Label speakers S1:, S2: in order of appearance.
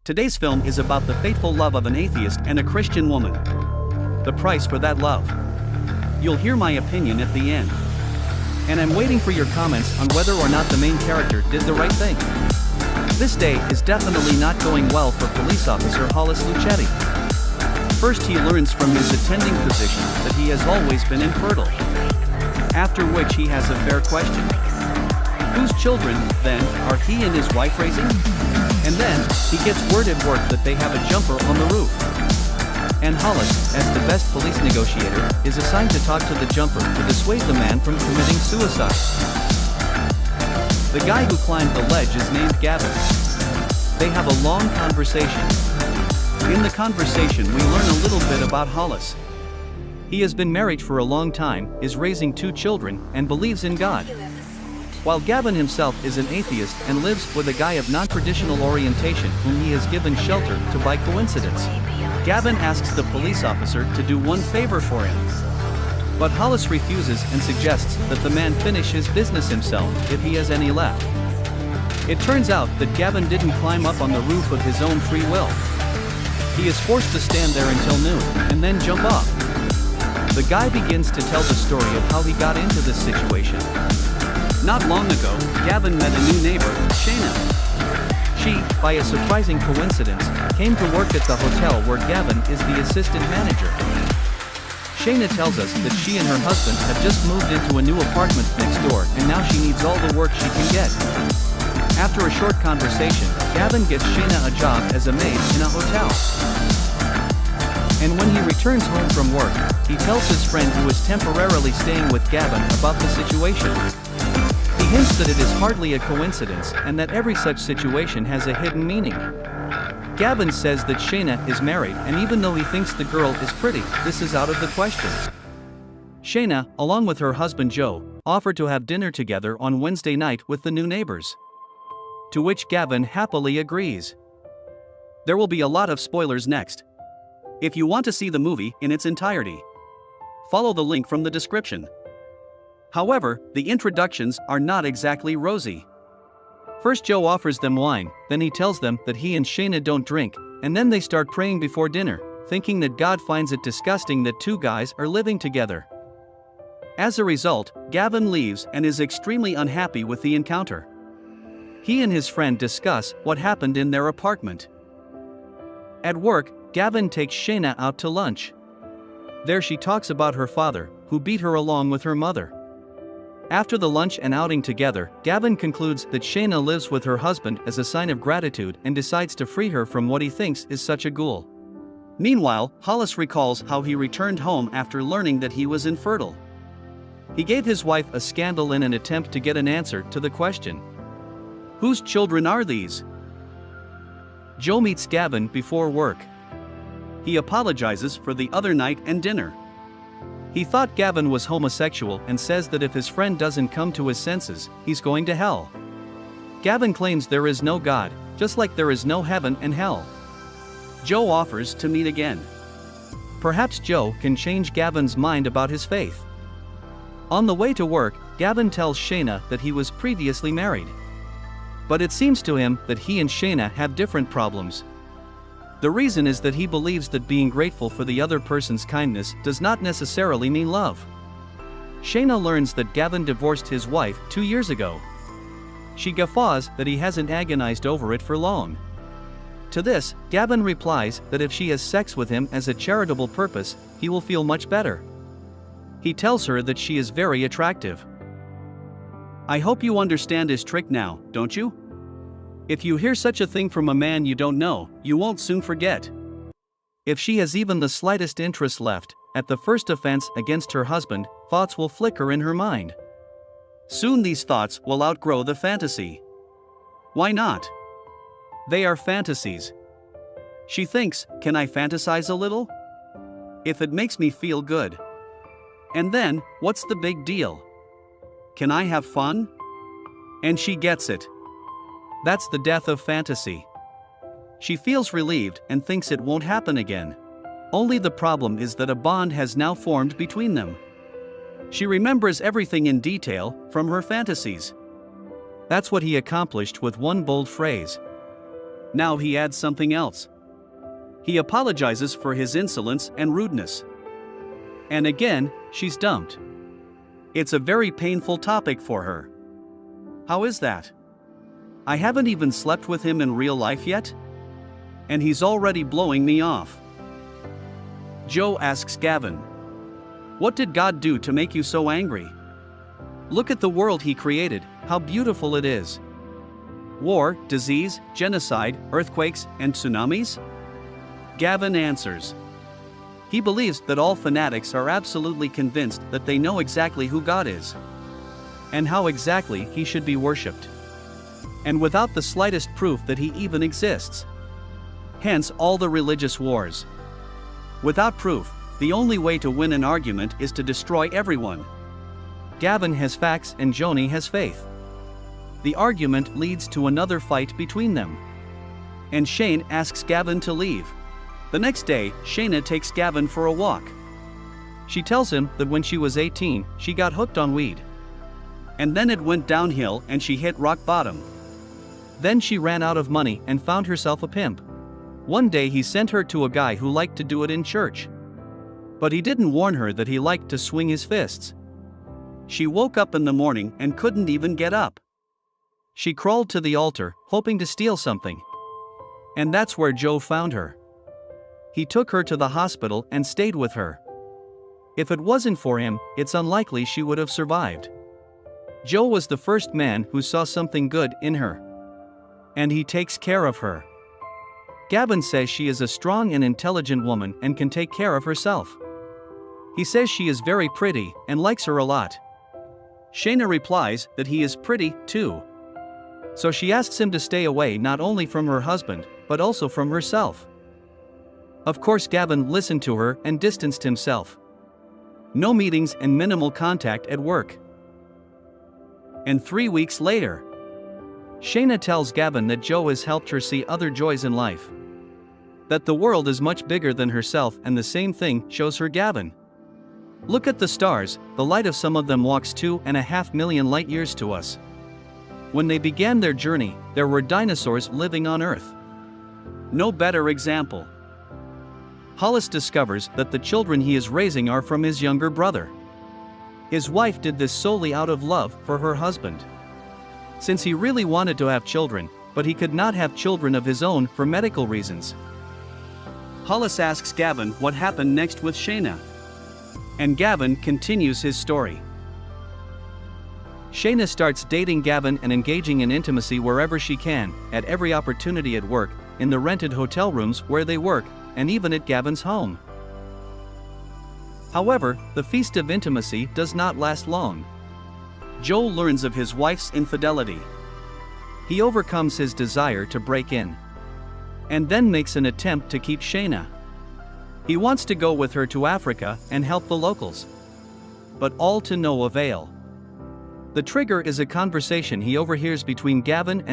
S1: Today's film is about the fateful love of an atheist and a Christian woman. The price for that love. You'll hear my opinion at the end. And I'm waiting for your comments on whether or not the main character did the right thing. This day is definitely not going well for police officer Hollis Luchetti. First, he learns from his attending physician that he has always been infertile. After which he has a fair question. Whose children, then, are he and his wife raising? And then, he gets word at work that they have a jumper on the roof. And Hollis, as the best police negotiator, is assigned to talk to the jumper to dissuade the man from committing suicide. The guy who climbed the ledge is named Gavin. They have a long conversation. In the conversation we learn a little bit about Hollis. He has been married for a long time, is raising 2 children, and believes in God. While Gavin himself is an atheist and lives with a guy of non-traditional orientation whom he has given shelter to by coincidence. Gavin asks the police officer to do one favor for him. But Hollis refuses and suggests that the man finish his business himself if he has any left. It turns out that Gavin didn't climb up on the roof of his own free will. He is forced to stand there until noon, and then jump off. The guy begins to tell the story of how he got into this situation. Not long ago, Gavin met a new neighbor, Shayna. She, by a surprising coincidence, came to work at the hotel where Gavin is the assistant manager. Shayna tells us that she and her husband have just moved into a new apartment next door and now she needs all the work she can get. After a short conversation, Gavin gets Shayna a job as a maid in a hotel. And when he returns home from work, he tells his friend who is temporarily staying with Gavin about the situation. He hints that it is hardly a coincidence and that every such situation has a hidden meaning. Gavin says that Shayna is married and even though he thinks the girl is pretty, this is out of the question. Shayna, along with her husband Joe, offered to have dinner together on Wednesday night with the new neighbors. To which Gavin happily agrees. There will be a lot of spoilers next. If you want to see the movie in its entirety, follow the link from the description. However, the introductions are not exactly rosy. First Joe offers them wine, then he tells them that he and Shayna don't drink, and then they start praying before dinner, thinking that God finds it disgusting that 2 guys are living together. As a result, Gavin leaves and is extremely unhappy with the encounter. He and his friend discuss what happened in their apartment. At work, Gavin takes Shayna out to lunch. There she talks about her father, who beat her along with her mother. After the lunch and outing together, Gavin concludes that Shayna lives with her husband as a sign of gratitude and decides to free her from what he thinks is such a ghoul. Meanwhile, Hollis recalls how he returned home after learning that he was infertile. He gave his wife a scandal in an attempt to get an answer to the question. Whose children are these? Joe meets Gavin before work. He apologizes for the other night and dinner. He thought Gavin was homosexual and says that if his friend doesn't come to his senses, he's going to hell. Gavin claims there is no God, just like there is no heaven and hell. Joe offers to meet again. Perhaps Joe can change Gavin's mind about his faith. On the way to work, Gavin tells Shayna that he was previously married. But it seems to him that he and Shayna have different problems. The reason is that he believes that being grateful for the other person's kindness does not necessarily mean love. Shayna learns that Gavin divorced his wife 2 years ago. She guffaws that he hasn't agonized over it for long. To this, Gavin replies that if she has sex with him as a charitable purpose, he will feel much better. He tells her that she is very attractive. I hope you understand his trick now, don't you? If you hear such a thing from a man you don't know, you won't soon forget. If she has even the slightest interest left, at the first offense against her husband, thoughts will flicker in her mind. Soon these thoughts will outgrow the fantasy. Why not? They are fantasies. She thinks, can I fantasize a little? If it makes me feel good. And then, what's the big deal? Can I have fun? And she gets it. That's the death of fantasy. She feels relieved and thinks it won't happen again. Only the problem is that a bond has now formed between them. She remembers everything in detail from her fantasies. That's what he accomplished with one bold phrase. Now he adds something else. He apologizes for his insolence and rudeness. And again, she's dumped. It's a very painful topic for her. How is that? I haven't even slept with him in real life yet? And he's already blowing me off. Jo asks Gavin, "What did God do to make you so angry? Look at the world he created, how beautiful it is. War, disease, genocide, earthquakes, and tsunamis?" Gavin answers. He believes that all fanatics are absolutely convinced that they know exactly who God is, and how exactly he should be worshipped, and without the slightest proof that he even exists. Hence all the religious wars. Without proof, the only way to win an argument is to destroy everyone. Gavin has facts and Joni has faith. The argument leads to another fight between them. And Shane asks Gavin to leave. The next day, Shayna takes Gavin for a walk. She tells him that when she was 18, she got hooked on weed. And then it went downhill and she hit rock bottom. Then she ran out of money and found herself a pimp. One day he sent her to a guy who liked to do it in church. But he didn't warn her that he liked to swing his fists. She woke up in the morning and couldn't even get up. She crawled to the altar, hoping to steal something. And that's where Jo found her. He took her to the hospital and stayed with her. If it wasn't for him, it's unlikely she would have survived. Jo was the first man who saw something good in her. And he takes care of her. Gavin says she is a strong and intelligent woman and can take care of herself. He says she is very pretty and likes her a lot. Shayna replies that he is pretty, too. So she asks him to stay away not only from her husband, but also from herself. Of course Gavin listened to her and distanced himself. No meetings and minimal contact at work. And 3 weeks later, Shayna tells Gavin that Jo has helped her see other joys in life. That the world is much bigger than herself, and the same thing shows her Gavin. Look at the stars, the light of some of them walks 2.5 million light years to us. When they began their journey, there were dinosaurs living on Earth. No better example. Hollis discovers that the children he is raising are from his younger brother. His wife did this solely out of love for her husband. Since he really wanted to have children, but he could not have children of his own for medical reasons. Hollis asks Gavin what happened next with Shayna. And Gavin continues his story. Shayna starts dating Gavin and engaging in intimacy wherever she can, at every opportunity at work, in the rented hotel rooms where they work, and even at Gavin's home. However, the feast of intimacy does not last long. Jo learns of his wife's infidelity. He overcomes his desire to break in. And then makes an attempt to keep Shayna. He wants to go with her to Africa and help the locals. But all to no avail. The trigger is a conversation he overhears between Gavin and